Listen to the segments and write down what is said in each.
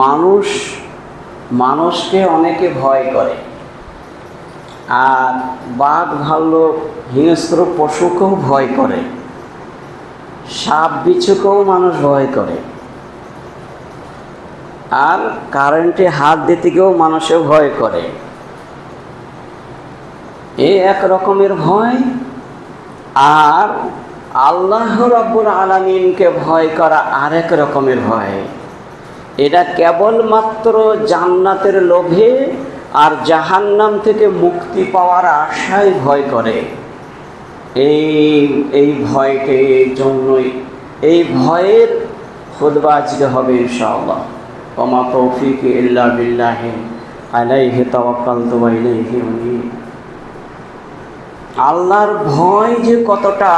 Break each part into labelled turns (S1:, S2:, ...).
S1: মানুষ মানুষকে অনেকে ভয় করে, আর বাঘ ভাল্লুক হিংস্র পশুকেও ভয় করে, সাপ বিচ্ছুকেও মানুষ ভয় করে, আর কারেন্টে হাত দিতে গিয়েও মানুষে ভয় করে। এই এক রকমের ভয়। আর আল্লাহ রাব্বুল আলামিনকে ভয় করা আরেক রকমের ভয়। এটা কেবলমাত্র জান্নাতের লোভে আর জাহান্নাম থেকে মুক্তি পাওয়ার আশায় ভয় করে। এই ভয়টির জন্যই এই ভয়ের খুতবা আজকে হবে ইনশাআল্লাহ। ওমা তৌফিকি ইল্লা বিল্লাহি আলাইহি তাওয়াক্কালতু ওয়া ইলাইহি উনীব। আল্লাহর ভয় যে কতটা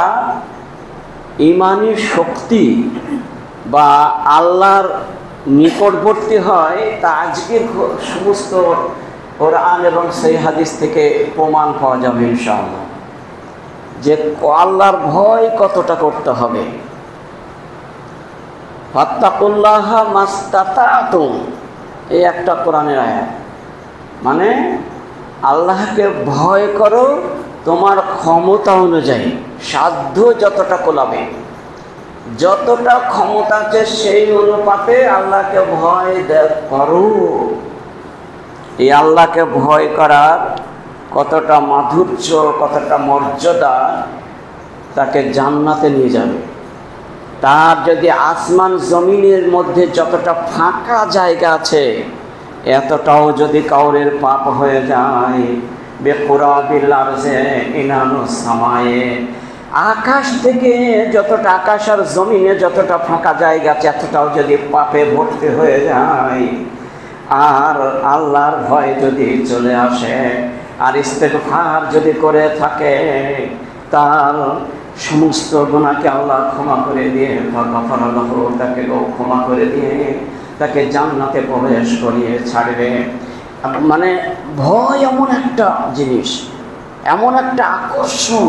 S1: ঈমানী শক্তি বা আল্লাহর নিকটবর্তী হয় তা আজকের সমস্ত কোরআন এবং সেই হাদিস থেকে প্রমাণ পাওয়া যাবে ইনশাআল্লাহ, যে আল্লাহর ভয় কতটা করতে হবে। ফাত্তাকুল্লাহা মাস্তাতাতুম, এই একটা কোরআনের আয়াত, মানে আল্লাহকে ভয় করো তোমার ক্ষমতা অনুযায়ী, সাধ্য যতটা কোলাবে, যতটা ক্ষমতা আছে সেই অনুপাতে আল্লাহকে ভয় করো। এই আল্লাহকে ভয় করার কতটা মাধুর্য, কতটা মর্যাদা, তাকে জান্নাতে নিয়ে যাবে। তার যদি আসমান জমিনের মধ্যে যতটা ফাঁকা জায়গা আছে এতটাও যদি কাউরের পাপ হয়ে যায়, বেকুরাবিল আরজে ইনানুস সামায়ে, আকাশ থেকে যতটা, আকাশ আর জমিনে যতটা ফাঁকা জায়গা আছে এতটাও যদি পাপে ভর্তি হয়ে যায়, আর আল্লাহর ভয় যদি চলে আসে আর ইস্তেগফার যদি করে থাকে, তার সমস্ত গুনাহকে আল্লাহ ক্ষমা করে দিয়ে, তাকে ক্ষমা করে দিয়ে তাকে জান্নাতে প্রবেশ করিয়ে ছাড়বে। মানে ভয় এমন একটা জিনিস, এমন একটা আকর্ষণ।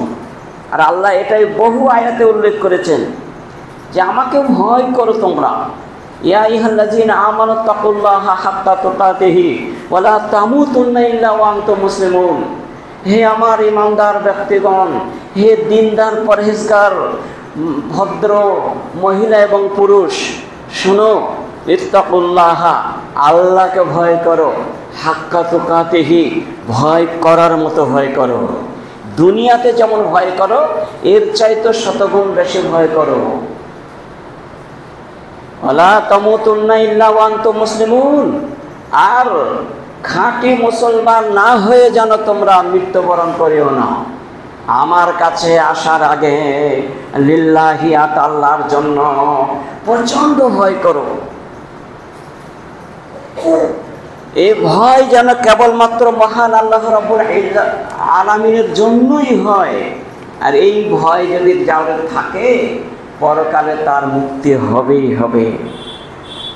S1: আর আল্লাহ এটাই বহু আয়াতে উল্লেখ করেছেন যে আমাকে ভয় করো তোমরা। ইয়া আইয়ুহাল্লাযীনা আমানু তাকুল্লাহা হাক্কা তুকাতিহি ওয়া লা তামুতুন্না ইল্লা ওয়া আনতুম মুসলিমুন। হে আমার ঈমানদার ব্যক্তিগণ, হে দিনদার পরহেজগার ভদ্র মহিলা এবং পুরুষ, শোনো, ইত্তাকুল্লাহা, আল্লাহকে ভয় করো, হাক্কা তুকাতিহি, ভয় করার মতো ভয় করো। দুনিয়াতে যেমন ভয় করো এর চাইতে শতগুণ বেশি ভয় করো। ওয়ালা তামুতুন্না ইল্লা ওয়া আনতুম মুসলিমুন, আর খাঁটি মুসলমান না হয়ে যেন তোমরা মৃত্যুবরণ করিও না। আমার কাছে আসার আগে লিল্লাহি, আল্লাহর জন্য প্রচণ্ড ভয় করো। এই ভয় যেন কেবলমাত্র মহান আল্লাহ রাব্বুল আলামিনের জন্যই হয়। আর এই ভয় যদি যাদের থাকে পরকালে তার মুক্তি হবেই হবে।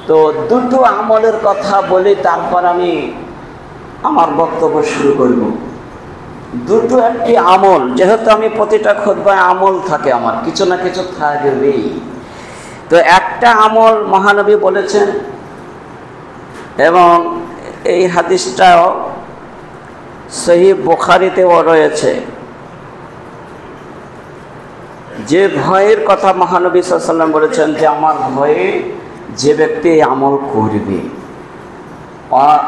S1: তো দুটো আমলের কথা বলি, তারপর আমি আমার বক্তব্য শুরু করব। দুটো একটি আমল, যেহেতু আমি প্রতিটা খুতবায় আমল থাকে, আমার কিছু না কিছু থাকবেই। তো একটা আমল মহানবী বলেছেন, এবং এই হাদিসটাও সহিহ বুখারীতেও রয়েছে, যে ভয়ের কথা মহানবী সাল্লাল্লাহু আলাইহি ওয়াসাল্লাম বলেছেন যে আমার ভয়ে যে ব্যক্তি এই আমল করবে।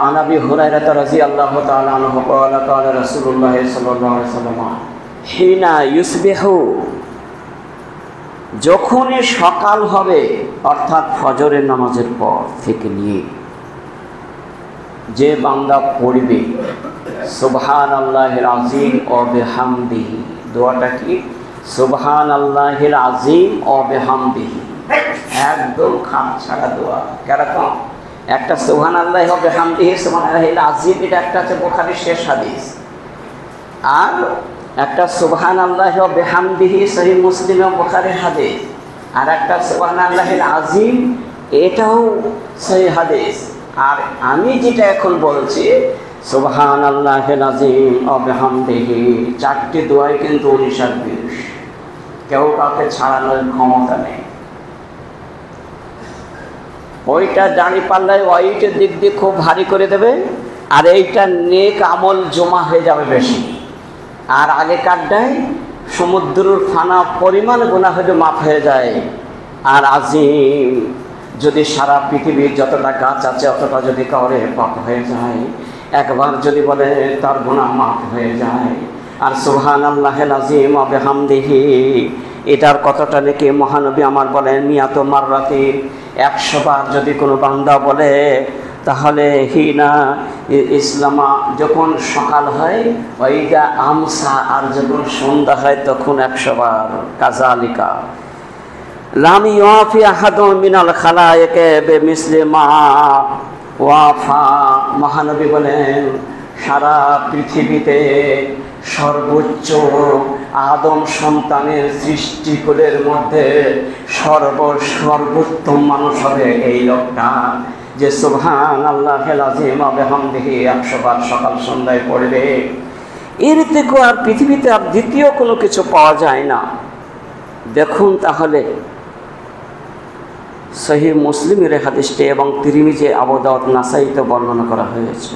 S1: আন আবি হুরায়রা রাদিয়াল্লাহু তাআলা আনহু ক্বালা ক্বালা রাসূলুল্লাহ সাল্লাল্লাহু আলাইহি ওয়াসাল্লাম হিনা ইউসবিহু, যখনই সকাল হবে অর্থাৎ ফজরের নামাজের পর থেকে নিয়ে যে বান্দা পড়বে সুবহানাল্লাহিল আযীম ওয়া বিহামদিহি, দোয়াটা কি? সুবহানাল্লাহিল আযীম ওয়া বিহামদিহি, একদম খাম ছাড়া দোয়া। কেরকম? একটা সুবহানাল্লাহি ওয়া বিহামদিহি, সুবহানাল্লাহিল আযীম, এটা একটা আছে বুখারীর শেষ হাদিস, আর একটা সুবহানাল্লাহি ওয়া বিহামদিহি সহিহ মুসলিম এবং বুখারীর হাদিস, আর একটা সুবহানাল্লাহিল আযীম, এটাও সহিহ হাদিস। আর আমি যেটা এখন বলছি সুবহানাল্লাহিল আযীম ওয়া বিহামদিহি, চারটি দোয়াই কিন্তু 19-20, কেউ কাউকে ছাড়ানোর ক্ষমতা নেই। ওইটা দাড়ি পাল্লায় ওইটের দিক দিয়ে খুব ভারী করে দেবে, আর এইটা নেক আমল জমা হয়ে যাবে বেশি। আর আগেকারটায় সমুদ্রের ফানা পরিমাণ গুনাহ হয়ে মাফ হয়ে যায়। আর আজিম যদি সারা পৃথিবীর যতটা গাছ আছে অতটা যদি কাউরে পাপ হয়ে যায়, একবার যদি বলে তার গুনাহ মাফ হয়ে যায়। আর সুবহানাল্লাহিল আযীম ওয়া বিহামদিহি, এটার কতটা নাকি মহানবী আমার বলেন মিয়াত মাররাতি, 100 বার যদি কোনো বান্দা বলে তাহলে হিনা ইসলামা, যখন সকাল হয় ওইটা আমসা, আর যখন সন্ধ্যা হয় তখন 100 বার। কাযালিকা লাম ইয়াফি আহাদুম মিনাল খালায়েকে বিমিসলি মা ওয়াফা। মহানবী বলেন সারা পৃথিবীতে সর্বোচ্চ আদম সন্তানের সৃষ্টিকুলের মধ্যে সর্বোত্তম মানুষ হবে এই লোকটা, যে সুবহানাল্লাহিল আযীম ওয়া বিহামদিহি 100 বার সকাল সন্ধ্যায় পড়বে। এর থেকে আর পৃথিবীতে আর দ্বিতীয় কোনো কিছু পাওয়া যায় না। দেখুন তাহলে সহিহ মুসলিমের হাদিসটি এবং তিরমিজি, আবু দাউদ, নাসাইতে বর্ণনা করা হয়েছে।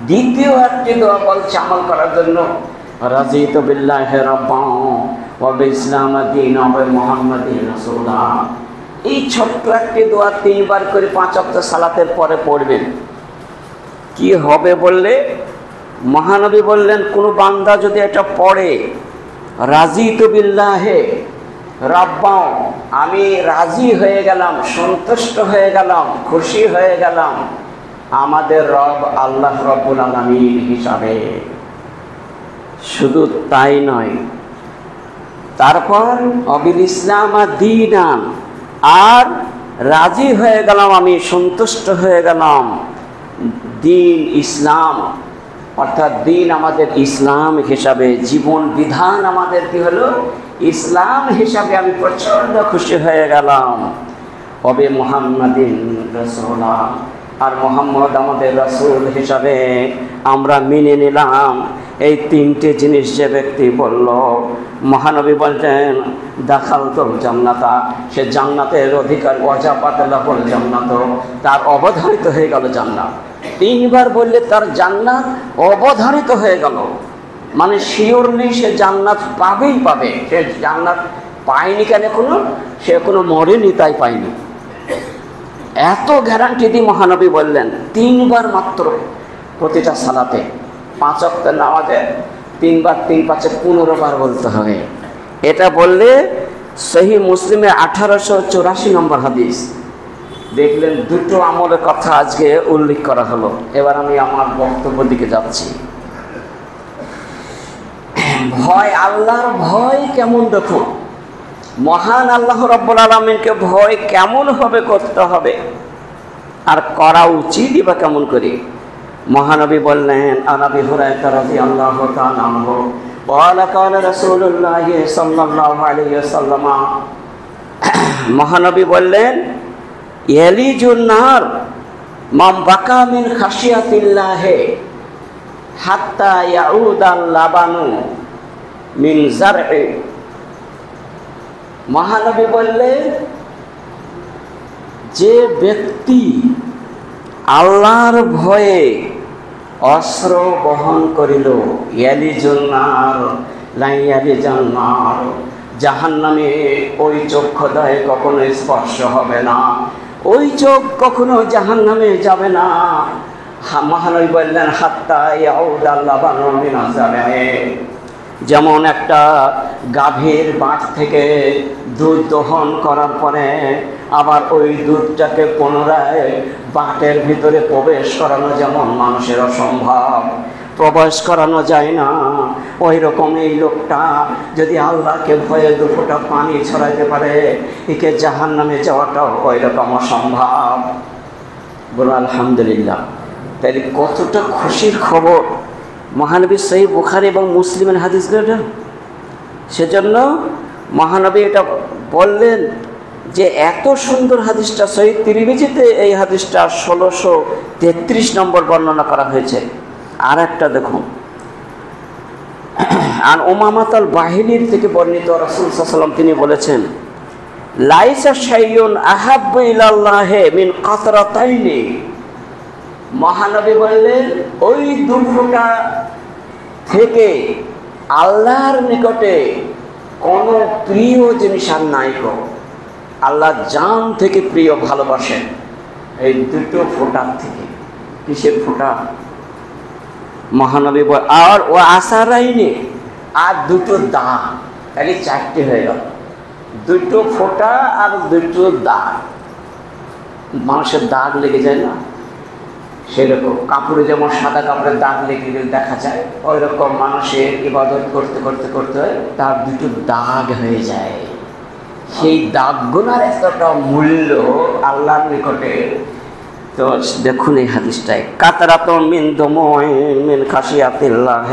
S1: দ্বিতীয় একটি দোয়া বলছে আমল করার জন্য, রাযীতু বিল্লাহি রাব্বান ওয়া বিল-ইসলামি দীনান ওয়া মুহাম্মাদিন রাসূলা। এই ছোট্ট একটি দোয়া 3 বার করে 5 ওয়াক্ত সালাতের পরে পড়বেন। কি হবে বললে মহানবী বললেন, কোনো বান্দা যদি এটা পড়ে, রাযীতু বিল্লাহি রাব্বান, আমি রাজি হয়ে গেলাম, সন্তুষ্ট হয়ে গেলাম, খুশি হয়ে গেলাম আমাদের রব আল্লাহ রব্বুল আলামিন হিসাবে। শুধু তাই নয়, তারপর অবিল ইসলাম দীনান, আর রাজি হয়ে গেলাম, আমি সন্তুষ্ট হয়ে গেলাম দিন ইসলাম, অর্থাৎ দিন আমাদের ইসলাম হিসাবে, জীবন বিধান আমাদের কি হলো ইসলাম হিসাবে আমি প্রচণ্ড খুশি হয়ে গেলাম। অবে মুহাম্মাদিন রাসূলা, আর মুহাম্মদ আমাদের রাসূল হিসাবে আমরা মেনে নিলাম। এই 3টে জিনিস যে ব্যক্তি বলল, মহানবী বলছেন দাখালতুল জান্নাতা, সে জান্নাতের অধিকার, ওয়াজাবাত লাহুল জান্নাত, তার অবধারিত হয়ে গেল জান্নাত। 3 বার বললে তার জান্নাত অবধারিত হয়ে গেল, মানে শিওরলি সে জান্নাত পাবেই পাবে। সে জান্নাত পায়নি কেন, সে কোনো মরেনি তাই পায়নি, এত গ্যারান্টি দিয়ে মহানবী বললেন। 3 বার মাত্র প্রতিটা সালাতে, 5 ওয়াক্তের নামাজে 3 বার, 3 5 15 বার বলতে হবে। এটা বললে সহিহ মুসলিমে 1884 নম্বর হাদিস। দেখলেন 2টো আমলের কথা আজকে উল্লেখ করা হলো। এবার আমি আমার বক্তব্য দিকে যাচ্ছি। ভয়, আল্লাহর ভয় কেমন দেখুন, মহান আল্লাহ রব্বুল আলামিনকে ভয় কেমন হবে করতে হবে, আর করা উচিতই বা কেমন করে। মহানবী বললেন, আনাবি হুরায়রা রাদিয়াল্লাহু তাআলা আনহু ক্বালা ক্বালা রাসূলুল্লাহ সাল্লাল্লাহু আলাইহি ওয়াসাল্লাম, মহানবী বললেন ইয়ালিজুন নার মান বাকা মিন খাশিয়াতিল্লাহ হাত্তা ইয়াউদাল লাবানু মিন জার'i। মহানবী বললেন, যে ব্যক্তি আল্লাহর ভয়ে অস্ত্র বহন করিল, ইয়ালিজুন নার লা ইয়ালিজান নার, জাহান্নামে ওই চক্ষুদ্বয় কখনো স্পর্শ হবে না, ওই চোখ কখনো জাহান্নামে যাবে না। মহানবী বললেন হাত্তা ইয়াউদাল লাবানু মিন জার'i, যেমন একটা গাভীর বাট থেকে দুধ দহন করার পরে আবার ওই দুধটাকে পুনরায় বাটের ভিতরে প্রবেশ করানো যেমন মানুষের অসম্ভব, প্রবেশ করানো যায় না, ওই রকম এই লোকটা যদি আল্লাহকে ভয়ে 2 ফোঁটা পানি ছড়াইতে পারে, একে জাহান্নামে যাওয়াটাও ওই রকম অসম্ভব। বলুন আলহামদুলিল্লাহ। তাই কতটা খুশির খবর মহানবী সহিহ বুখারী এবং মুসলিমের হাদিসগুলো। সেজন্য মহানবী এটা বললেন যে এত সুন্দর হাদিসটা সহিহ তিরমিজিতে এই হাদিসটা 1633 নম্বর বর্ণনা করা হয়েছে। আর একটা দেখুন, আর উমামাত আল বাহিলির থেকে বর্ণিত রাসূল সাল্লাল্লাহু আলাইহি ওয়াসাল্লাম তিনি বলেছেন, লাইসা শাইউন আহাব্বু ইলাল্লাহি মিন কাতরাতাইনি, মহানবী বললেন ওই দুফোঁটা থেকে আল্লাহর নিকটে কোনো প্রিয় জিনিস আর নাই গো। আল্লাহ জান থেকে প্রিয় ভালোবাসেন এই দুটো ফোঁটার থেকে। কিসের ফোঁটা? মহানবী বল আর ও আসারাইনে, আর দুটো দাগ, তাহলে চারটে হয়ে গেল। দুটো ফোঁটা আর দুটো দাগ। মানুষের দাগ লেগে যায় না, সেরকম কাপড়ে যেমন সাদা কাপড়ের দাগ লেগে গেলে দেখা যায়, ওই রকম মানুষের ইবাদত করতে করতে করতে তার দুটো দাগ হয়ে যায়। সেই দাগগুলোর এতটা মূল্য আল্লাহর নিকটে। তো দেখুন এই হাদিসটায় কাতরাতুন মিন দুমুইন মিন খাশিয়াতিল্লাহ,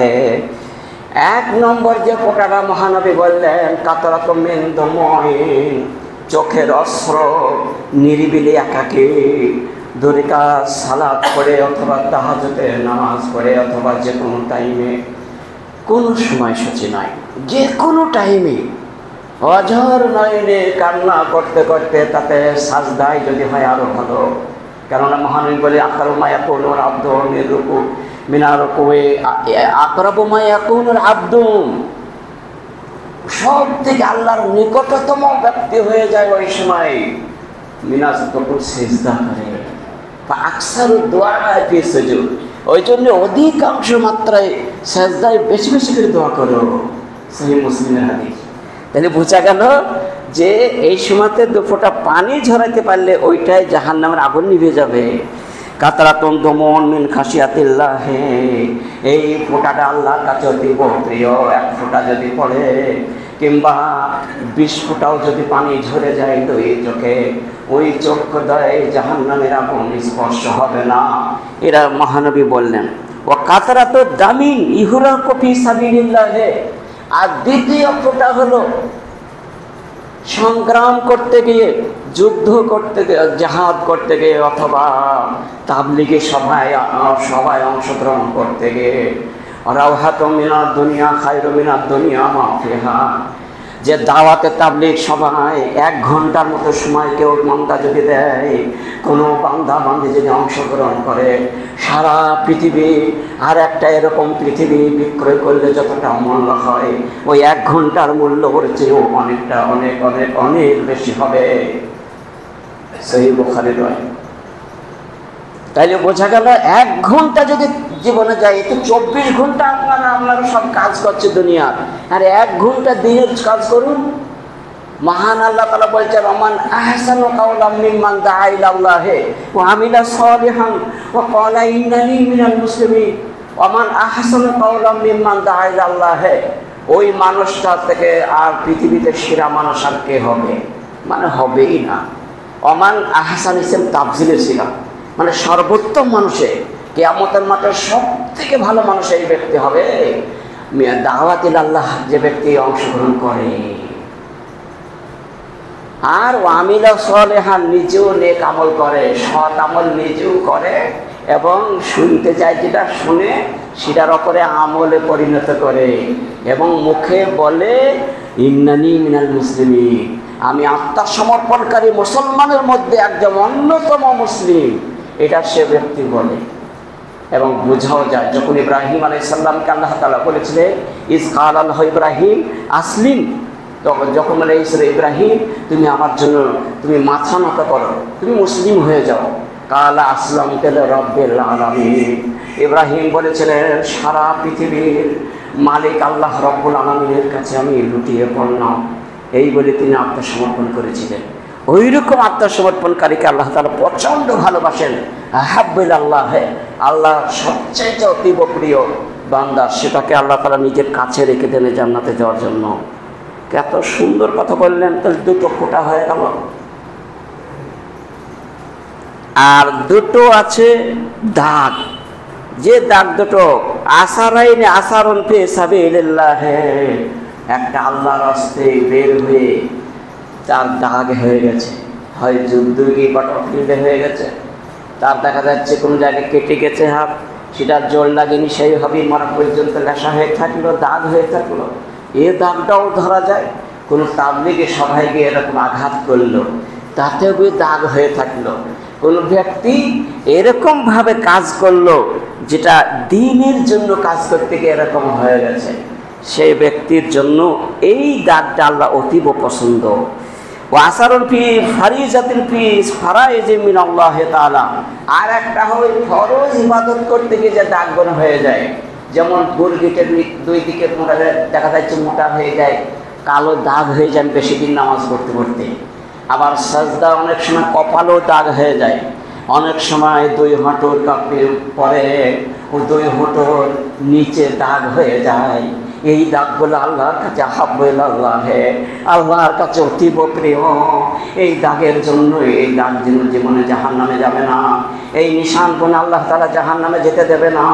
S1: এক নম্বর যে ফোঁটাটা মহানবী বললেন কাতরাতুন মিন দুমুইন, চোখের অস্ত্র, নিরিবিলি একাকী দুরিকা সালাত পড়ে অথবা তাহাজ্জুদের নামাজ পড়ে অথবা যে কোনো টাইমে, কোনো সময়সূচি নয়, যে কোনো টাইমে অঝর নয়নে কান্না করতে করতে তাতে সাজদায় যদি হয় আরো ভালো। কেননা মহানবী বলে আকরাবু মা ইয়াকুনুল আবদু মির রুকু মিনার রুকুয়ে, আকরাবু মা ইয়াকুনুল আবদু, সব থেকে আল্লাহর নিকটতম ব্যক্তি হয়ে যায় ওই সময় মিনাজ তখন সিজদা করে। আকসারু দোয়া ফি সুজুদ, ওই জন্য অধিকাংশ মাত্রায় সিজদায় বেশি বেশি করে দোয়া করো। সহিহ মুসলিমের হাদিস। তাহলে বোঝা গেল যে এই সময়তে দুফোঁটা পানি ঝরাইতে পারলে ওইটাই জাহান্নামের আগুন নিভে যাবে। কাতরাতুন দুমুন মিন খাশিয়াতিল্লাহ, এই ফোঁটাটা আল্লাহর কাছে অতি প্রিয়। এক ফোঁটা যদি পড়ে কিংবা 20 ফোঁটাও যদি পানি ঝরে যায় দুই চোখে, ওই চক্ষু দ্বারা জাহান্নামের আগুন স্পর্শ হবে না। এরা মহানবী বললেন ও কাতরাতু দামিন ইহুরাকু ফি সাবিলিল্লাহ। আর দ্বিতীয় ফোঁটা হলো সংগ্রাম করতে গিয়ে, যুদ্ধ করতে গিয়ে, জিহাদ করতে গিয়ে অথবা তাবলীগের সভায় অংশগ্রহণ করতে গিয়ে, রাওহাতুম মিনাদ দুনিয়া খায়রুম মিনাদ দুনিয়া মা ফিহা, যে দাওয়াতে তাবলীগ সভায় 1 ঘন্টার মতো সময় কেউ বান্দা যদি দেয়, কোনো বান্দা বান্দি যদি অংশগ্রহণ করে, সারা পৃথিবী আর একটা এরকম পৃথিবী বিক্রয় করলে যতটা মূল্য হয়, ওই 1 ঘন্টার মূল্য ওর চেয়েও অনেকটা অনেক অনেক অনেক বেশি হবে। সহিহ বুখারীর রায়। তাইলে বোঝা গেল 1 ঘন্টা যদি জীবনে যায়, তো 24 ঘন্টা আপনারা সব কাজ করছে দুনিয়ার, আর 1 ঘন্টা দিনের কাজ করুন। মহান আল্লাহ তাআলা বলছেন ওমান আহসানু কাওলাম মিম্মান দাআ ইলাল্লাহি ওয়া আমিলা সালিহান ওয়া ক্বালা ইন্নানি মিনাল মুসলিমিন। ওমান আহসানু কাওলাম মিম্মান দাআ ইলাল্লাহি, ওই মানুষটা থেকে আর পৃথিবীতে সেরা মানুষ আর কে হবে? মানে হবেই না। ওমান আহসান ইসম তাফজিলের ছিল, মানে সর্বোত্তম মানুষে কিয়ামতের মাঠে সব থেকে ভালো মানুষ এই ব্যক্তি হবে দাওয়াত ইলাল্লাহ, যে ব্যক্তি অংশগ্রহণ করে। আর আমিলা সালেহান, নিজেও নেক আমল করে, সৎ আমল নিজেও করে এবং শুনতে যায় যেটা শুনে সেটার ওপরে আমলে পরিণত করে এবং মুখে বলে ইন্নানি মিনাল মুসলিমিন, আমি আত্মসমর্পণকারী মুসলমানের মধ্যে একজন অন্যতম মুসলিম, এটা সে ব্যক্তি বলে। এবং বোঝাও যায় যখন ইব্রাহিম আলাইহিস সালামকে আল্লাহ তাআলা বলেছিলেন ইস কালা আল্লাহু ইব্রাহিম আসলিম, তখন যখন বলে ইব্রাহিম তুমি আমার জন্য তুমি মাথা নত করো, তুমি মুসলিম হয়ে যাও। কালা আসলামতু লিরাব্বিল আলামিন, ইব্রাহিম বলেছিলেন সারা পৃথিবীর মালিক আল্লাহ রব্বুল আলামিনের কাছে আমি লুটিয়ে পড়লাম, এই বলে তিনি আত্মসমর্পণ করেছিলেন। ওই রকম আত্মসমর্পণকারীকে আল্লাহ তাআলা প্রচণ্ড ভালোবাসেন। আহাব্বুল আল্লাহ, আল্লাহ সবচেয়ে অতীব প্রিয় বান্দা, সেটাকে আল্লাহ তাআলা নিজের কাছে রেখে দেন জান্নাতে যাওয়ার জন্য। এত সুন্দর কথা বললেন, তাহলে 2 ফোঁটা হয়ে গেল। আর 2 আছে দাগ, যে দাগ 2 আসারাইনে আসারুন ফি সাবিলিল্লাহ, একটা আল্লাহর রাস্তায় বের হয়ে তার দাগ হয়ে গেছে, হয় যুদ্ধ গিয়ে বাটফিল্ডে হয়ে গেছে, তার দেখা যাচ্ছে কোনো জায়গায় কেটে গেছে হাত, সেটার জোর লাগেনি, সেই হবে মারা পর্যন্ত লেশা হয়ে থাকলো, দাগ হয়ে থাকলো, এ দাগটাও ধরা যায়। কোনো তাবলীগের সভায় গিয়ে এরকম আঘাত করলো, তাতেও দাগ হয়ে থাকলো। কোনো ব্যক্তি এরকমভাবে কাজ করলো যেটা দ্বীনের জন্য কাজ করতে গিয়ে এরকম হয়ে গেছে, সেই ব্যক্তির জন্য এই দাগটা আল্লাহ অতীব পছন্দ। ওয়াসারুল ফি ফারিজাতিল ফি ফারাইজি মিনাল্লাহি তাআলা। আর একটা হয় ফরজ ইবাদত করতে গিয়ে যে দাগগুলো হয়ে যায়, যেমন গুরগিটের দুই দিকে দেখা যাচ্ছে মোটা হয়ে যায়, কালো দাগ হয়ে যায় বেশি দিন নামাজ পড়তে পড়তে। আবার সাজদা অনেক সময় কপালও দাগ হয়ে যায়, অনেক সময় দুই হাঁটুর কাপড় পরে ও দুই হাঁটুর নিচে দাগ হয়ে যায়। এই দাগগুলো আল্লাহর কাছে হাব্বুল আল্লাহে, আল্লাহর কাছে অতীব প্রিয়। এই দাগের জন্য এই দাগ জীবনে জাহান্নামে যাবে না, এই নিশান কোন আল্লাহ তাআলা জাহান্নামে যেতে দেবে না।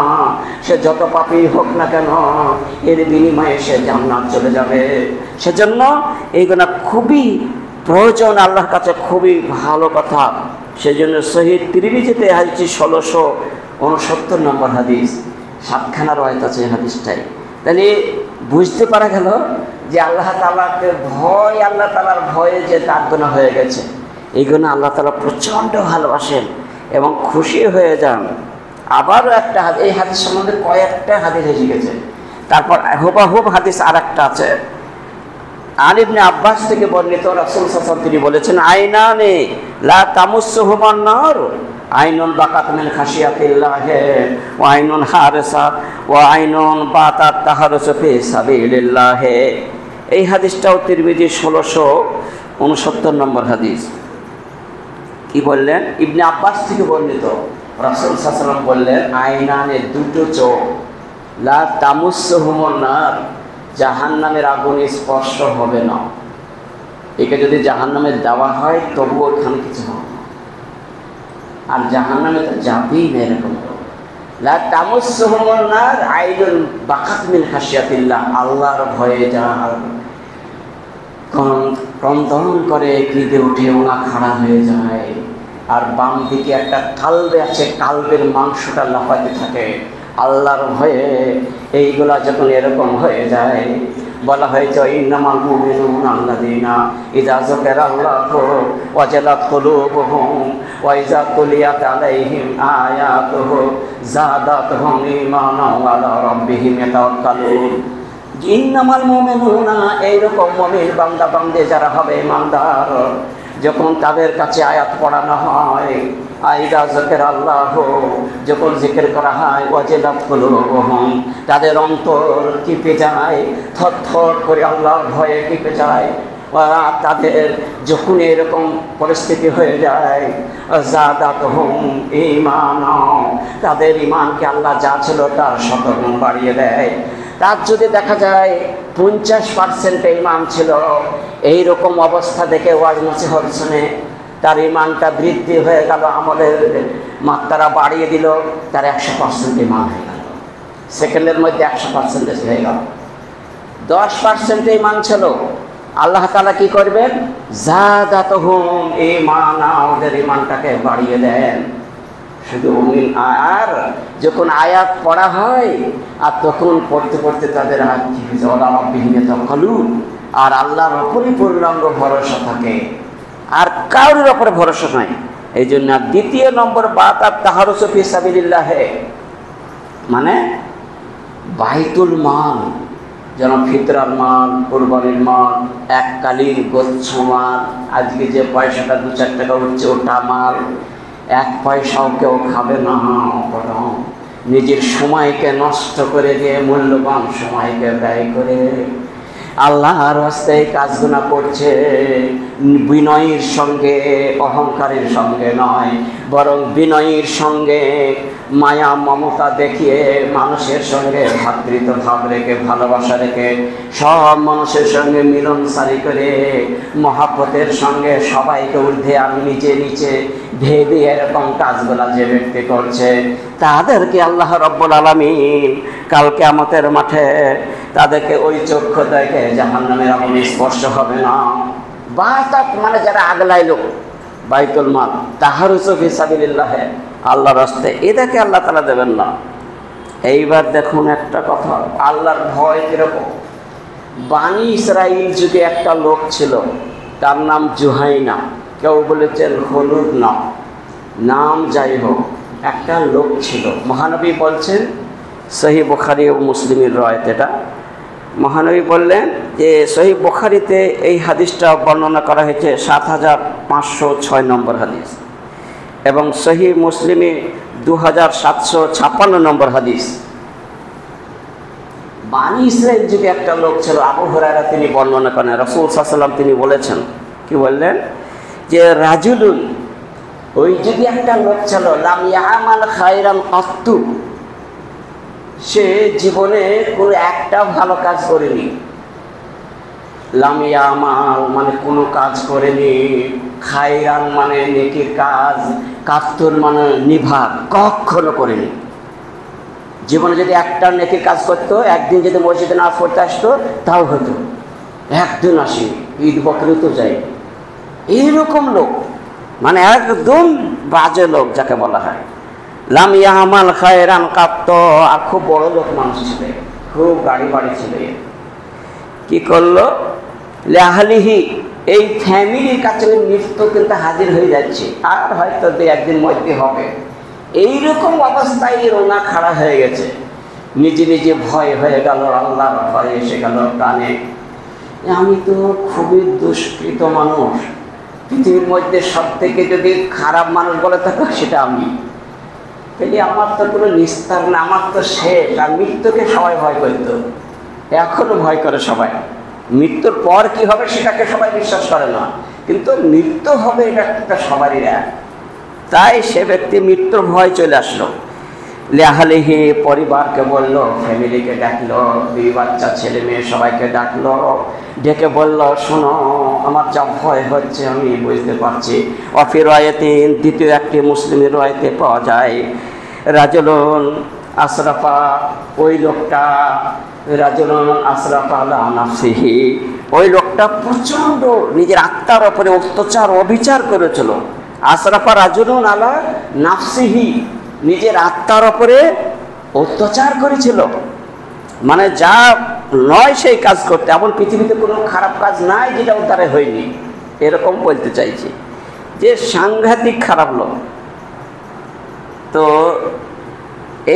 S1: সে যত পাপী হোক না কেন, এর বিনিময়ে সে জান্নাত চলে যাবে। সেজন্য এইগুলো খুবই প্রয়োজন আল্লাহর কাছে, খুবই ভালো কথা। সেজন্য সহিহ তিরমিজিতে হাদিস 1669 নম্বর হাদিস, 7খানা রওয়ায়াত আছে হাদিসটাই। তাহলে বুঝতে পারা গেল যে আল্লাহ তাআলাকে ভয়, আল্লাহ তাআলার ভয়ে যে দাগগুলো হয়ে গেছে, এইগুলো আল্লাহ তাআলা প্রচণ্ড ভালোবাসেন এবং খুশি হয়ে যান। আবারও একটা এই হাদিস সম্বন্ধে কয়েকটা হাদিস এসে গেছে। তারপর হুবহু হাদিস আর একটা আছে, আন ইবনে আব্বাস থেকে বর্ণিত, রাসূল সাল্লাল্লাহু আলাইহি ওয়াসাল্লাম তিনি বলেছেন, আইনানে লা তামুসসুহুমান নার, আইনুন বাকাত মিন খাশিয়াতিল্লাহ ওয়া আইনুন হারাসাত ওয়া আইনুন বাতাত তাহারুসু ফি সাবিলিল্লাহ। এই হাদিসটাও তিরমিজি 1669 নম্বর হাদিস। কি বললেন? ইবনে আব্বাস থেকে বর্ণিত, রাসূল সাল্লাল্লাহু আলাইহি ওয়াসাল্লাম বললেন, আইনানে দুটো চোখ, লা তামুসসুহুমান নার, জাহান্নামের আগুনে স্পর্শ হবে না। একে যদি জাহান্নামে দেওয়া হয় তবুও ওখানে কিছু হবে না, আর জাহান্নামে তো যাবেই না। এরকম লা তামুসসুহুমুন নার আইনুন বাকাত মিন খাশিয়াতিল্লাহ, আল্লাহর ভয়ে যার ক্রন্দন করে কেঁদে উঠে ওনা খাড়া হয়ে যায়। আর বাম দিকে একটা কালবে আছে, কালবের মাংসটা লাফাতে থাকে আল্লাহর ভয়ে। এইগুলা যখন এরকম হয়ে যায়, বলা হয়েছে ইন্নামাল মুমিনুনা আল্লাযীনা ইযা যুকিরাল্লাহু ওয়াজিলাত কুলুবুহুম ওয়া ইযা তুলিয়াত আলাইহিম আয়াতুহু যাদাতহুম ঈমানান ওয়া আলা রাব্বিহিম ইয়াতাওয়াক্কালুন। ইন্নামাল মুমিনুনা, এইরকম মুমিন বান্দা বান্দে যারা হবে ইমানদার, যখন তাদের কাছে আয়াত পড়ানো হয়, আইদা যুকিরাল্লাহু, যখন জিকির করা হয়, ওয়াজিলাত কুলুবুহুম, তাদের অন্তর কেঁপে যায়, থরথর করে আল্লাহর ভয়ে কেঁপে যায়। তাদের যখন এরকম পরিস্থিতি হয়ে যায়, যাদাতহুম ঈমানা, তাদের ঈমানকে আল্লাহ যা ছিল তার শতগুণ বাড়িয়ে দেয়। তার যদি দেখা যায় 50% ঈমান ছিল, এইরকম অবস্থা দেখে ওয়াজ নসিহত শুনে তার ঈমানটা বৃদ্ধি হয়ে গেল, আমলের মাত্রা বাড়িয়ে দিল, তার 100% ঈমান হয়ে গেল, সেকেন্ডের মধ্যে 100% হয়ে গেল। 10% ঈমান ছিল, আল্লাহ তাআলা কি করবেন? যাদাতহুম ঈমানা, ওদের ঈমানটাকে বাড়িয়ে দেন। শুধু আর যখন আয়াত পড়া হয় আর তখন পড়তে পড়তে তাদের আর আল্লাহর ওপরই পূর্ণাঙ্গ ভরসা থাকে, আর কারোর ওপরে ভরসা নাই। এই জন্য দ্বিতীয় নম্বর বাতাত তাহারুসু ফি সাবিলিল্লাহ, মানে বাইতুল মাল, যেন ফিতরার মাল, কুরবানির মাল, এককালীন গোচ্ছ মাল, আজকে যে পয়সাটা 2-4 টাকা উঠছে ওটা মাল, 1 পয়সাও কেউ খাবে না, বরং নিজের সময়কে নষ্ট করে দিয়ে মূল্যবান সময়কে ব্যয় করে আল্লাহর রাস্তায় কাজগুলো করছে। বিনয়ের সঙ্গে, অহংকারের সঙ্গে নয়, বরং বিনয়ের সঙ্গে মায়া মমতা দেখিয়ে মানুষের সঙ্গে ভ্রাতৃত্ব ভাব রেখে, ভালোবাসা রেখে, সব মানুষের সঙ্গে মিলনসারি করে মহাব্বতের সঙ্গে সবাইকে ঊর্ধ্বে আর নিচে নিচে ভেবে এরকম কাজগুলা যে ব্যক্তি করছে, তাদেরকে আল্লাহ রব্বুল আলামিন কাল কিয়ামতের মাঠে তাদেরকে ওই চক্ষু দেখে জাহান্নামের আগুনে স্পর্শ হবে না। বাতাত মানে যারা আগলাইল বাইতুল মাল, তাহারুসু ফি সাবিলিল্লাহ, আল্লাহর রাস্তায়, এটাকে আল্লাহ তাআলা দেবেন না। এইবার দেখুন একটা কথা, আল্লাহর ভয় কিরকম। বানি ইসরাইল যুগে একটা লোক ছিল, তার নাম জুহাইনা, কেউ বলেছেন হলুদ নাম, নাম যাই হোক, একটা লোক ছিল। মহানবী বলছেন, সহিহ বুখারী ও মুসলিমের রওয়ায়াত, এটা মহানবী বললেন যে সহিহ বুখারীতে এই হাদিসটা বর্ণনা করা হয়েছে ৭৫০৬ নম্বর হাদিস, এবং সহিহ মুসলিমে ২৭৫৬ নম্বর হাদিস। বানি ইসরাইল যুগে একটা লোক ছিল, আবু হুরায়রা তিনি বর্ণনা করেন, রাসূল সাল্লাল্লাহু আলাইহি ওয়াসাল্লাম তিনি বলেছেন, কি বললেন যে রাজুলুন, ওই যুগে একটা লোক ছিল, লাম ইয়ামাল খায়রান কাত্তু, সে জীবনে কোনো একটা ভালো কাজ করেনি। লাম ইয়ামাল মানে কোনো কাজ করেনি, খায়রান মানে নেকির কাজ, কাত্তুর মানে নিভাগ, কখনো করেনি। জীবনে যদি একটা নেকির কাজ করতো, একদিন যদি মসজিদে নামাজ পড়তে আসতো তাও হতো, একদিন আসি, ঈদ বকরি তো যাই, এইরকম লোক, মানে একদম বাজে লোক যাকে বলা হয়। লাম ইয়ামাল খায়রান কাত্ত, আর খুব বড় লোক মানুষ ছিল, খুব গাড়ি বাড়ি ছিল। কি করলো, লাহলিহি, এই ফ্যামিলির কাছে মৃত্যু কিন্তু হাজির হয়ে যাচ্ছে, আর হয়তো একদিন মধ্যে হবে, এইরকম অবস্থায় রোনা খাড়া হয়ে গেছে, নিজে নিজে ভয় হয়ে গেল, আল্লাহর ভয় এসে গেল প্রাণে। আমি তো খুবই দুষ্কৃত মানুষ, পৃথিবীর মধ্যে সব থেকে যদি খারাপ মানুষ বলে থাকো সেটা আমি, তাহলে আমার তো কোনো নিস্তার না, আমার তো শেষ। আর মৃত্যুকে সবাই ভয় করত, এখনো ভয় করে সবাই। মৃত্যুর পর কি হবে সেটাকে সবাই বিশ্বাস করে না, কিন্তু মৃত্যু হবে এটা একটা সবারই এক। তাই সে ব্যক্তি মৃত্যুর ভয় চলে আসলো। লেহালেহি পরিবারকে বলল, ফ্যামিলিকে ডাকলো, দুই বাচ্চা ছেলে মেয়ে সবাইকে ডাকলো, ডেকে বলল, শোনো আমার যা ভয় হচ্ছে আমি বুঝতে পারছি। অফির রায়তে, দ্বিতীয় একটি মুসলিমের রায়তে পাওয়া যায়, রাজুলুন আশরাফা, ওই লোকটা, রাজুলুন আশরাফা আলা নাফসিহি, ওই লোকটা প্রচণ্ড নিজের আত্মার ওপরে অত্যাচার অবিচার করেছিল। আশরাফা রাজুলুন আলা নাফসিহি, নিজের আত্মার ওপরে অত্যাচার করেছিল, মানে যা নয় সেই কাজ করতে। এমন পৃথিবীতে কোনো খারাপ কাজ নাই যেটা উদ্ধারে হয়নি, এরকম বলতে চাইছি, যে সাংঘাতিক খারাপ লোক। তো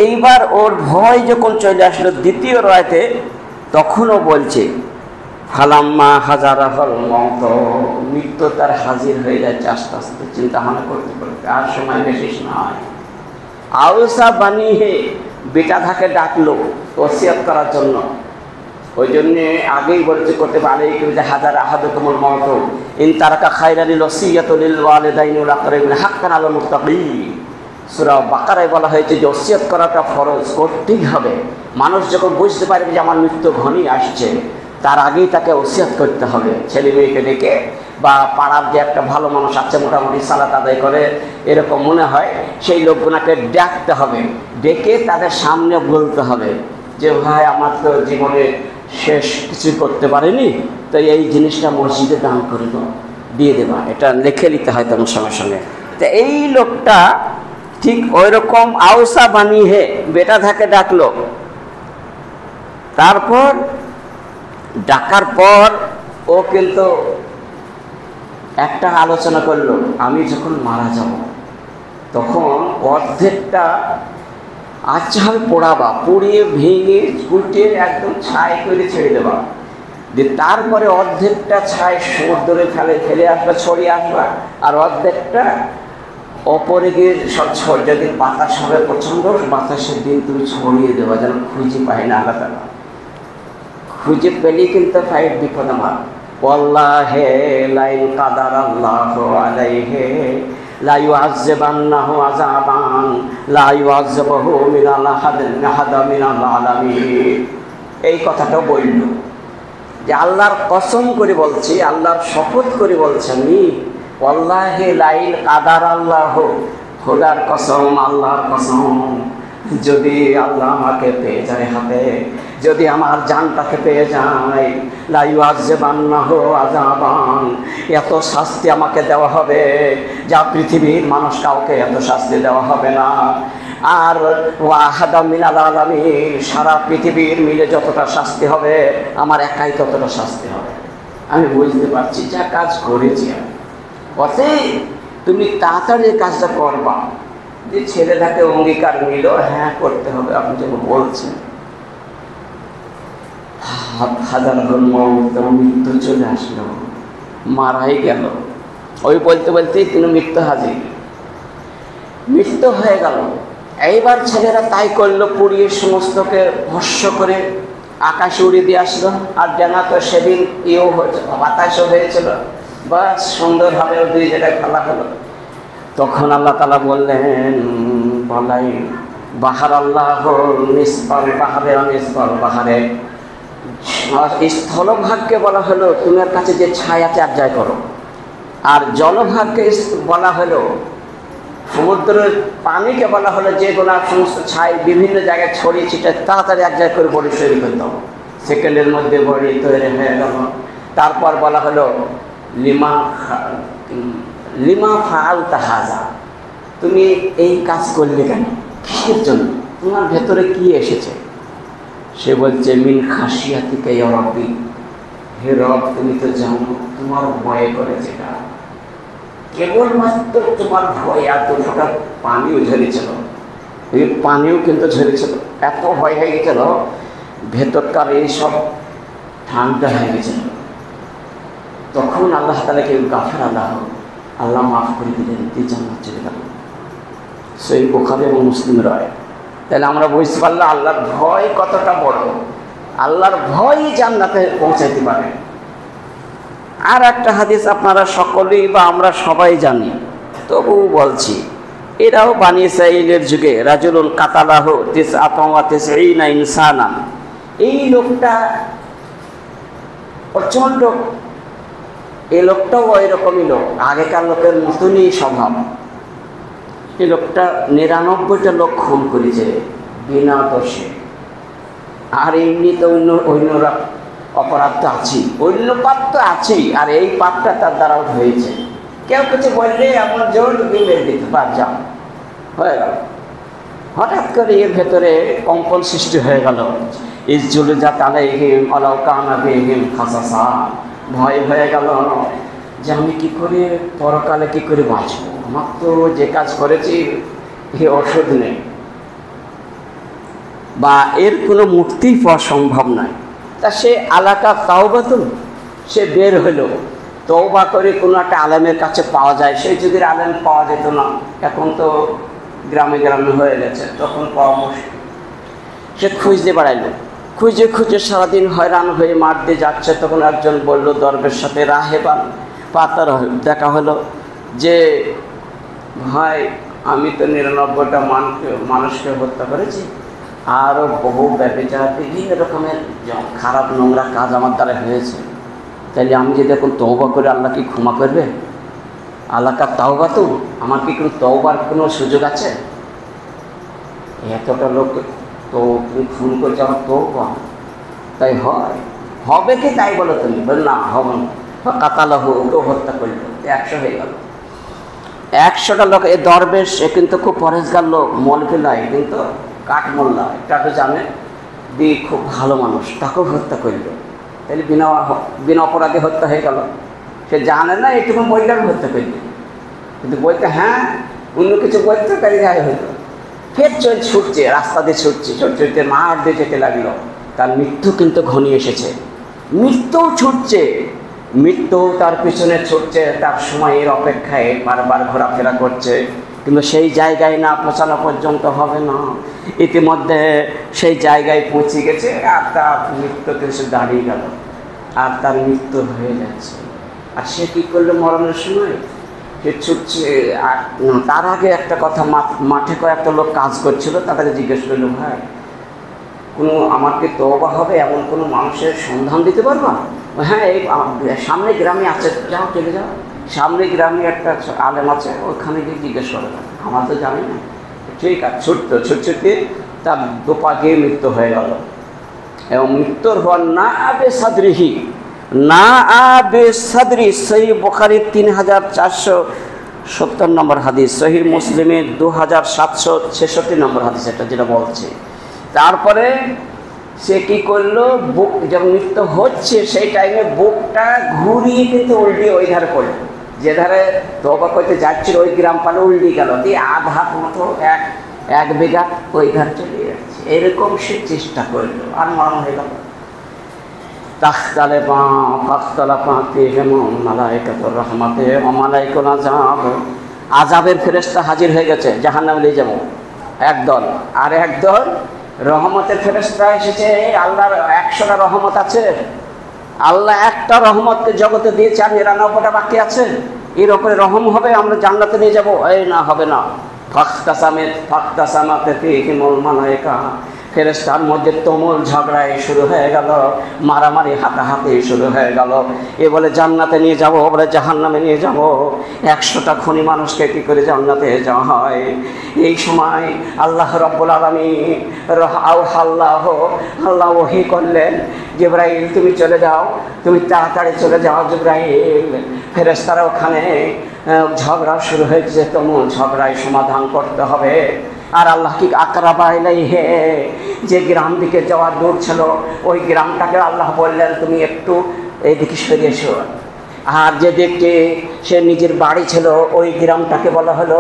S1: এইবার ওর ভয় যখন চলে আসলো দ্বিতীয় রাতে, তখনও বলছে, ফালাম্মা হাজারাহল মত, মৃত্যু তার হাজির হয়ে যাচ্ছে আস্তে আস্তে, চিন্তা ভাবনা করতে করতে, আর সময় বেশি নয়। আউসা বানিয়ে বেটা থাকে ডাকলো ওসিয়ত করার জন্য, ওই জন্যে আগেই বলছে করতে পারে যে হাজার আহাদুকুমুল মত ইন তারাকা খায়রানিল ওসিয়াতু লিল ওয়ালিদাইনি ওয়াল আকরাবিন হাক্কান আলাল মুত্তাকিন। সূরা বাকারায় বলা হয়েছে যে ওসিয়ত করাটা ফরজ, করতেই হবে। মানুষ যখন বুঝতে পারবে যে আমার মৃত্যু ঘনিয়ে আসছে, তার আগেই তাকে ওসিয়ত করতে হবে। ছেলে মেয়েকে ডেকে, বা পাড়ার যে একটা ভালো মানুষ আছে মোটামুটি সালাত আদায় করে এরকম মনে হয়, সেই লোকগুলোকে ডাকতে হবে, ডেকে তাদের সামনে বলতে হবে যে ভাই আমার তো জীবনে শেষ কিছু করতে পারেনি, তো এই জিনিসটা মসজিদে দান করে দিয়ে দেবা, এটা লিখে নিতে হয় তোমার সঙ্গে সঙ্গে। তো এই লোকটা ঠিক ওই রকম আউসা বানিয়ে বেটা থাকে ডাকলো। তারপর ডাকার পর ও কিন্তু একটা আলোচনা করলো, আমি যখন মারা যাব তখন অর্ধেকটা আচ্ছা হবে পোড়াবা, পুড়িয়ে ভেঙে কুটিয়ে একদম ছাই করে ছেড়ে দেবা, যে তারপরে অর্ধেকটা ছাই সমুদ্রে ফেলে আসবা, ছড়িয়ে আসবা, আর অর্ধেকটা অপরে গিয়ে সব যদি বাতাস হবে প্রচণ্ড বাতাসের দিন তুমি ছড়িয়ে দেবা, যেন খুঁজে পাই না আলাদা, খুঁজে পেলেই কিন্তু ফাইট বিপদ আমার। ওয়াল্লাহি লাইন কাদারাল্লাহু আলাইহি লা ইউআযযিবান্নাহু আযাবান লা ইউআযযিবুহু মিনাল আহাদা মিনাল আলামিন। এই কথাটা বলল যে আল্লাহর কসম করে বলছি, আল্লাহর শপথ করে বলছি আমি, ওয়াল্লাহি লাইন কাদারাল্লাহু, খোদার কসম, আল্লাহর কসম, যদি আল্লাহ আমাকে পেয়ে যায় হাতে, যদি আমার জানটাকে পেয়ে যায়, লা ইউআযযিবান্নাহু আযাবান, এত শাস্তি আমাকে দেওয়া হবে যা পৃথিবীর মানুষ কাউকে এত শাস্তি দেওয়া হবে না। আর ওয়াহাদা মিনাল আলামিন, সারা পৃথিবীর মিলে যতটা শাস্তি হবে আমার একাই ততটা শাস্তি হবে। আমি বুঝতে পারছি যা কাজ করেছি আমি। অতএব তুমি তাড়াতাড়ি কাজটা করবা। যে ছেলেটাকে অঙ্গীকার নিল, হ্যাঁ করতে হবে আপনি যখন বলছেন। হাজার মৃত্যু চলে আসলো, মারাই গেল। ওই বলতে বলতেই তিনি মৃত্যু হাজির, মৃত্যু হয়ে গেল। এইবার ছেলেরা তাই করলো, পুড়িয়ে সমস্তকে ভস্য করে আকাশে উড়িয়ে দিয়ে আসলো। আর ডানা তো সেদিন বাতাসও হয়েছিল, বা সুন্দরভাবে দুই জায়গায় ফেলা হলো। তখন আল্লাহ তাআলা বললেন, বলাই বাহার আল্লাহ নিসফাল বাহারে নিসফাল বাহারে, স্থলভাগকে বলা হলো তোমার কাছে যে ছায়া ত্যাগ করো, আর জলভাগকে বলা হলো, সমুদ্রের পানিকে বলা হলো যেগুলো সমস্ত ছাই বিভিন্ন জায়গায় ছড়িয়ে ছিটে তাড়াতাড়ি এক জায়গায় করে বড়ি তৈরি করে দাও, সেকেন্ডের মধ্যে বড়ি তৈরি হয়ে গেল। তারপর বলা হলো লিমা ফাল তাহাজা, তুমি এই কাজ করলে কেন, কিসের জন্য, তোমার ভেতরে কি এসেছে? সে বলছে মিন খাসিয়াতিকা ইয়া রাব্বি, হে রব তুমি তো জানো তোমার ভয়ে করেছে এটা, কেবলমাত্র তোমার ভয়। এত ফোঁটা পানিও ঝরেছিল, এই পানিও কিন্তু ঝরেছিল, এত ভয় হয়ে গেছিল, ভেতরকার এইসব ঠান্ডা হয়ে গেছিল। তখন আল্লাহ তাআলাকে গাফার আল্লাহ মাফ করে দিলেন, জান্নাত চলে গেল। সেই বুখারী এবং মুসলিম রায়। তাহলে আমরা বুঝতে পারলাম আল্লাহর ভয় কতটা বড়, আল্লাহর ভয়ই জান্নাতে পৌঁছাইতে পারে। আর একটা হাদিস আপনারা সকলেই বা আমরা সবাই জানি, তবুও বলছি, এরাও বানি ইসরাঈলের যুগে রাজুলুন কাতালাহু তিসআতান ওয়া তিসঈনা ইনসানান, এই লোকটা প্রচণ্ড, এই লোকটাও ওই রকমই লোক, আগেকার লোকের মতনই স্বভাব। এই লোকটা ৯৯টা লোক খুন করেছে বিনা দোষে। আর এমনিতে অন্যরা অপরাধ তো আছেই, অন্য পাপ তো আছেই, আর এই পাপটা তার দ্বারাও হয়েছে। কেউ কিছু বললে এমন জোর মেরে দিতে পার, যাও হয়ে গেল। হঠাৎ করে এর ভেতরে কম্পন সৃষ্টি হয়ে গেল, ইজ্জুল জাত আলাইহিম ওয়ালাউ কানা বিহিম খাসাসা, ভয় হয়ে গেল যে আমি কী করে পরকালে কী করে বাঁচবো, আমার তো যে কাজ করেছি এ ওষুধ নেই, বা এর কোনো মুক্তি পাওয়া সম্ভব নয়। তা সে আলাকা তাওবাতুন, সে বের হলো, তওবা করে কোনো একটা আলেমের কাছে পাওয়া যায়। সেই যুগের আলেম পাওয়া যেত না, এখন তো গ্রামে গ্রামে হয়ে গেছে, তখন পাওয়া মুশকিল। সে খুঁজতে বাড়াইলো, খুঁজে খুঁজে সারাদিন হয়রান হয়ে মাঠ দিয়ে যাচ্ছে। তখন একজন বলল দরবের সাথে রাহেবান পাতার দেখা হলো যে ভাই আমি তো ৯৯টা মানুষকে হত্যা করেছি, আরও বহু ব্যভিচার বিভিন্ন রকমের খারাপ নোংরা কাজ আমার দ্বারা হয়েছে, তাইলে আমি যদি এখন তওবা করে আল্লাহ কি ক্ষমা করবে? আল্লাহর তাওবা, তো আমার কি কোনো তওবার কোনো সুযোগ আছে? এতটা লোক তো তুমি খুন করছো, আমার তওবা তাই হবে কি তাই বলো তুমি? বল না হবে না, কাতালাহু, ওকেও হত্যা করলো, ১০০ হয়ে গেল। ১০০টা লোক, এ দরবেশ, এ কিন্তু খুব পরেজগার লোক, মৌলভী নয়, কিন্তু কাঠমোল্লা, একটাকে জানে দিয়ে খুব ভালো মানুষ, তাকেও হত্যা করলো। তাহলে বিনা অপরাধে হত্যা হয়ে গেল। সে জানে না এটুকু বললে আমি হত্যা করলি, কিন্তু বলতে হ্যাঁ অন্য কিছু বলতে তাই যাই হইতো। ফের ছুটছে, রাস্তা দিয়ে ছুটতে মাঠ দিয়ে যেতে লাগলো। তার মৃত্যু কিন্তু ঘনিয়ে এসেছে, মৃত্যুও ছুটছে, মৃত্যু তার পিছনে ছুটছে, তার সময়ের অপেক্ষায় বারবার ঘোরাফেরা করছে, কিন্তু সেই জায়গায় না পৌঁছানো পর্যন্ত হবে না। ইতিমধ্যে সেই জায়গায় পৌঁছে গেছে, আর তার মৃত্যুতে সে দাঁড়িয়ে গেল, আর তার মৃত্যু হয়ে যাচ্ছে। আর সে কী করলো মরণের সময়? সে ছুটছে। আর তার আগে একটা কথা, মাঠে কয়েকটা লোক কাজ করছিল, তাদেরকে জিজ্ঞেস করলো ভাই কোনো আমাকে তওবা হবে এমন কোনো মানুষের সন্ধান দিতে পারবা? হ্যাঁ, এই সামনে গ্রামে আছে, যাও চলে যাও, সামনে গ্রামে একটা আলেম আছে, ওখানে গিয়ে জিজ্ঞেস করো, আমার তো জানি না। ঠিক আছে, ছুটতে তার দোপা গিয়ে মৃত্যু হয়ে গেল। এবং মৃত্যুর হওয়ার না আবে সাদরিহি, না আবে সাদরি, সেই বুখারীর ৩,৪০০ 70 নম্বর হাদিস, সহিহ মুসলিমের 2766 নম্বর হাদিস, এটা যেটা বলছে। তারপরে সে কি করলো, বুক যখন মৃত্যু হচ্ছে সেই টাইমে বুকটা ঘুরিয়ে কিন্তু উল্টে ওই ধারে পড়লো, যে ধারে তওবা করতে যাচ্ছিল ওই গ্রাম পালে উল্টে গেল, দিয়ে আধা মতো এক বিঘা ওই ধারে চলে যাচ্ছে। এরকম সে চেষ্টা করলো, আর মরণ হয়ে গেল। আযাবের ফেরেশতা হাজির হয়ে গেছে, জাহান্নামে নিয়ে যাবো একদল, আর একদল রহমতের ফেরেশতা এসেছে। আল্লাহর 100টা রহমত আছে, আল্লাহ একটা রহমতকে জগতে দিয়েছে, আর 99টা বাকি আছে। এর উপরে রহম হবে, আমরা জান্নাতে নিয়ে যাবো। এই না, হবে না। ফাখতাসামাত ফীহিমুল মালায়েকা, ফেরেশতার মধ্যে তুমুল ঝগড়াই শুরু হয়ে গেল, মারামারি হাতাহাতি শুরু হয়ে গেল। এ বলে জান্নাতে নিয়ে যাব, বলে জাহান্নামে নিয়ে যাব। 100টা খুনি মানুষকে কী করে জান্নাতে যাওয়া হয়? এই সময় আল্লাহ রাব্বুল আলামিন আল্লাহ ওহী করলেন, জিবরাইল তুমি চলে যাও, তুমি তাড়াতাড়ি চলে যাও জিবরাইল। ফেরেশতারা ওখানে ঝগড়া শুরু হয়েছে, তুমুল ঝগড়ায় সমাধান করতে হবে। আর আল্লাহ কি আকরাবা ইলাইহি, যে গ্রাম দিকে যাওয়ার দূর ছিল ওই গ্রামটাকে আল্লাহ বললেন তুমি একটু এইদিকে সরে এসো। আর যে দিকটি সে নিজের বাড়ি ছিল ওই গ্রামটাকে বলা হলো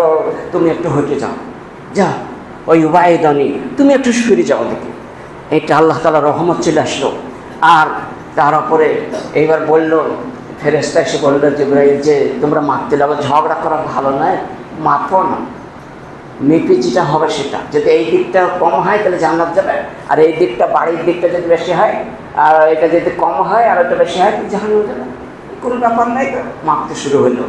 S1: তুমি একটু হেঁটে যাও, যা ওই ওয়াইদানি তুমি একটু সরে যাও দিকে। এটা আল্লাহ তাআলা রহমত চলে আসলো। আর তার উপরে এইবার বলল, ফেরেশতা এসে বলল জিবরাইল যে তোমরা মারতে লাগো, ঝগড়া করা ভালো নয়, মাপো না, মেপে যেটা হবে সেটা। যদি এই দিকটা কম হয় তাহলে জান্নাত যাবে, আর এই দিকটা বাড়ির দিকটা যদি বেশি হয়, আর এটা যদি কম হয় আর ওটা বেশি হয় তাহলে জাহান্নামে যাবে। কোনো ব্যাপার নাই, মাপতে শুরু হলো।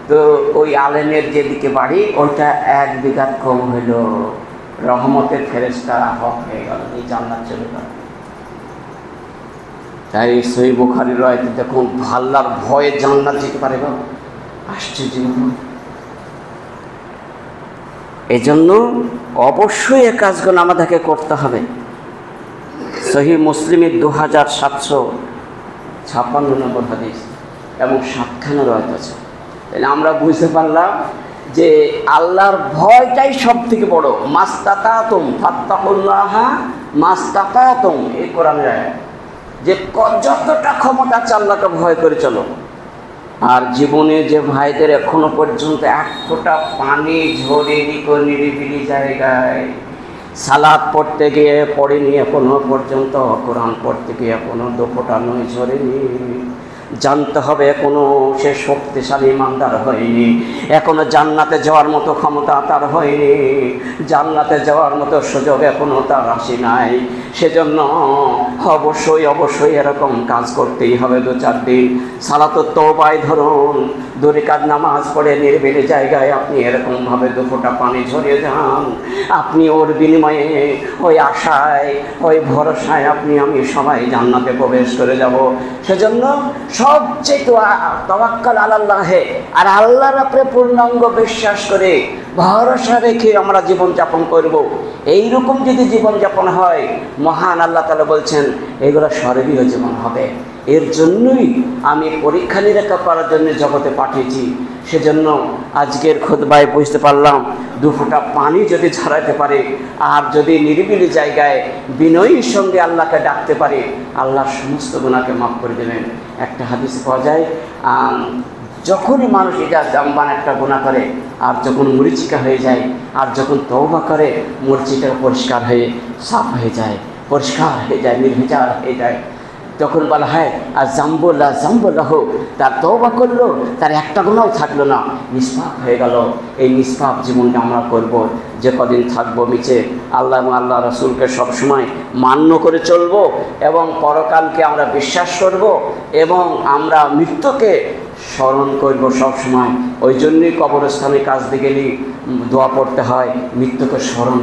S1: তো ওই আলেমের যেদিকে বাড়ি ওইটা 1 বিঘা কম হইলো, রহমতের ফেরেশতা হক হয়ে গেল, এই জান্নাত চলে গেল। তাই সহিহ বুখারীর রায়তে দেখুন, আল্লাহর ভয়ে জান্নাত যেতে পারে না, আশ্চর্য। এজন্য অবশ্যই এই কাজগুলো আমাদেরকে করতে হবে। সহিহ মুসলিমের 2756 নম্বর হাদিস এবং 7খানা রায়াত আছে। তাহলে আমরা বুঝতে পারলাম যে আল্লাহর ভয়টাই সব থেকে বড়। মাস্তাতাতুম ফাত্তাকুল্লাহা মাস্তাতাতুম, এই কোরআনের আয়াত, যে যতটা ক্ষমতা আছে আল্লাহকে ভয় করে চলো। আর জীবনে যে ভাইদের এখনো পর্যন্ত 1 ফোঁটা পানি ঝরেনি নিরিবিলি জায়গায়, সালাত পড়তে গিয়ে পড়েনি এখনো পর্যন্ত, কোরআন পড়তে গিয়ে এখনো 2 ফোঁটা নয় ঝরেনি, জানতে হবে এখনো সে শক্তিশালী ইমানদার হয়নি, এখনো জান্নাতে যাওয়ার মতো ক্ষমতা তার হয়নি, জান্নাতে যাওয়ার মতো সুযোগ এখনো তার আসে নাই। সেজন্য অবশ্যই এরকম কাজ করতেই হবে। 2-4 দিন সালাতুত তওবায় ধরুন, 2 রাকাত নামাজ পড়ে নিরিবিলি জায়গায় আপনি এরকমভাবে 2 ফোঁটা পানি ঝরিয়ে যান। আপনি ওর বিনিময়ে, ওই আশায়, ওই ভরসায় আপনি আমি সবাই জান্নাতে প্রবেশ করে যাব। সেজন্য সবচেয়ে তাওয়াক্কাল আলাল্লাহে, আর আল্লাহর উপরে পূর্ণাঙ্গ বিশ্বাস করে ভরসা রেখে আমরা জীবনযাপন করব। এইরকম যদি জীবনযাপন হয়, মহান আল্লাহ তাআলা বলছেন এগুলো স্বর্গীয় জীবন হবে। এর জন্যই আমি পরীক্ষা নিরীক্ষা করার জন্য জগতে পাঠিয়েছি। সেজন্য আজকের খুতবায় বুঝতে পারলাম 2 ফোঁটা পানি যদি ছড়াতে পারে, আর যদি নিরিবিলি জায়গায় বিনয়ীর সঙ্গে আল্লাহকে ডাকতে পারে, আল্লাহ সমস্ত গুনাহকে মাফ করে দেবেন। একটা হাদিস পাওয়া যায়, যখনই মানুষ এটা জাম্বান একটা গুনাহ করে, আর যখন মরিচিকা হয়ে যায়, আর যখন তওবা করে, মরিচিকা পরিষ্কার হয়ে সাফ হয়ে যায়, পরিষ্কার হয়ে যায়, নির্ভেজাল হয়ে যায়, তখন বলা হয় আর জাম্বুল্লাহ, তার তওবা করলো, তার একটা গুনাহও থাকলো না, নিষ্পাপ হয়ে গেল। এই নিষ্পাপ জীবনটা আমরা করব, যে কদিন থাকবো মিছে আল্লাহ এবং আল্লাহ রাসূলকে সবসময় মান্য করে চলবো, এবং পরকালকে আমরা বিশ্বাস করব, এবং আমরা মৃত্যুকে স্মরণ করব সবসময়। ওই জন্যই কবরস্থানে কাজ দিয়ে গেলে দোয়া পড়তে হয়, মৃত্যুকে স্মরণ